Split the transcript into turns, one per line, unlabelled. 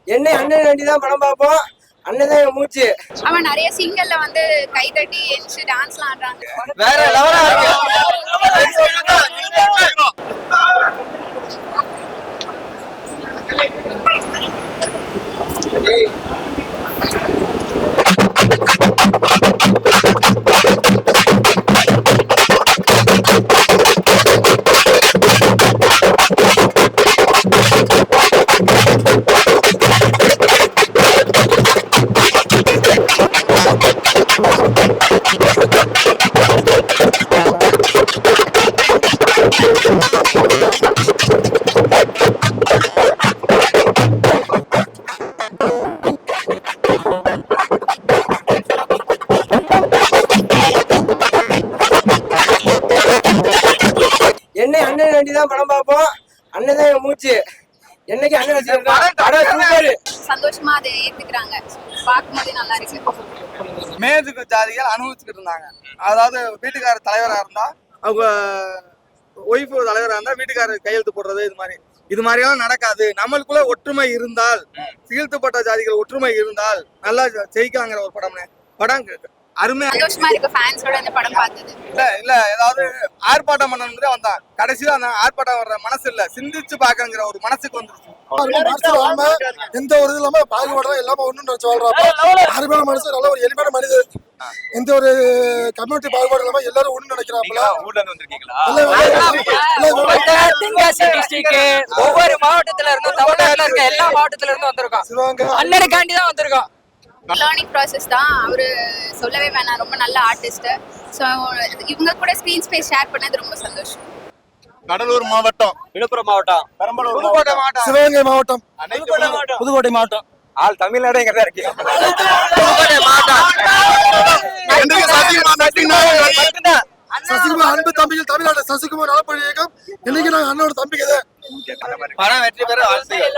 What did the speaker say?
என்னை அண்ணன் வேண்டிதான் படம் பார்ப்போம். அண்ணன் தான் என் மூச்சு.
அவன் நிறைய சிங்கல்ல வந்து கை தட்டி எந்திச்சு டான்ஸ்லாம் ஆடுறாங்க.
வேற லெவலா இருக்கு. என்னை அண்ணன் வேண்டிதான் படம் பார்ப்போம். அண்ணன் தான் என் மூச்சு. என்னைக்கு அண்ணன்
சந்தோஷமா அதை ஏத்துக்கிறாங்க. பார்க்கும்போது நல்லா இருக்கு.
மேஜுக்கு ஜாதிகள் அனுபவிச்சுக்கிட்டு இருந்தாங்க. அதாவது வீட்டுக்காரர் தலைவரா இருந்தா அவங்க ஒய்ஃப் தலைவரா இருந்தா வீட்டுக்காரர் கையெழுத்து போடுறது இது மாதிரியெல்லாம் நடக்காது. நம்மளுக்குள்ள ஒற்றுமை இருந்தால், சீழ்த்தப்பட்ட ஜாதிகள் ஒற்றுமை இருந்தால் நல்லா ஜெயிக்காங்கிற ஒரு படம் அருமையா
சந்தோஷமா இருக்கு. ஃபேன்ஸோட இந்த படம் பார்த்தது
இல்ல ஏதாவது ஆர்ப்பாட்டம் பண்ணணும்னு வந்தான். கடைசியில அந்த ஆர்ப்பாட்டம் வர்ற மனசு இல்ல, சிந்திச்சு பாக்கங்கிற ஒரு மனசுக்கு வந்துருச்சு.
எந்த ஒரு இது இல்லாம பாகுபாடு எல்லாமே ஒண்ணு சொல்றாப்ப அருமையான மனசு, நல்ல ஒரு எளிமையான மனிதர். எந்த ஒரு கம்யூனிட்டி பாகுபாடு இல்லாம எல்லாரும் ஒண்ணு நினைக்கிறாப்புல.
ஒவ்வொரு மாவட்டத்துல இருந்தும் தமிழ்நாட்டுல இருக்க எல்லா மாவட்டத்துல இருந்தும் வந்திருக்கோம். அண்ணனுக்காண்டி தான் வந்திருக்கோம்.
லேர்னிங் ப்ராசஸ் தான். அவரு சொல்லவே வேணாம், ரொம்ப நல்ல ஆர்டிஸ்ட். ஸோ இவங்க கூட ஸ்க்ரீன் ஸ்பேஸ் ஷேர் பண்ணது ரொம்ப சந்தோஷம்.
கடலூர் மாவட்டம்,
விழுப்புரம் மாவட்டம்,
பெரம்பலூர், புதுக்கோட்டை மாவட்டம்,
சிவகங்கை மாவட்டம்,
புதுக்கோட்டை மாவட்டம்,
ஆள் தமிழ்நாடு எங்க இருக்கு.
சசிகுமார் அன்பு தம்பிகள் தமிழ்நாடு சசிகுமார் நலப்பணி இயக்கம். இன்னைக்கு நாங்க அண்ணனோட தம்பிக்கு
படம் வெற்றி பெற வாழ்த்துக்கள்.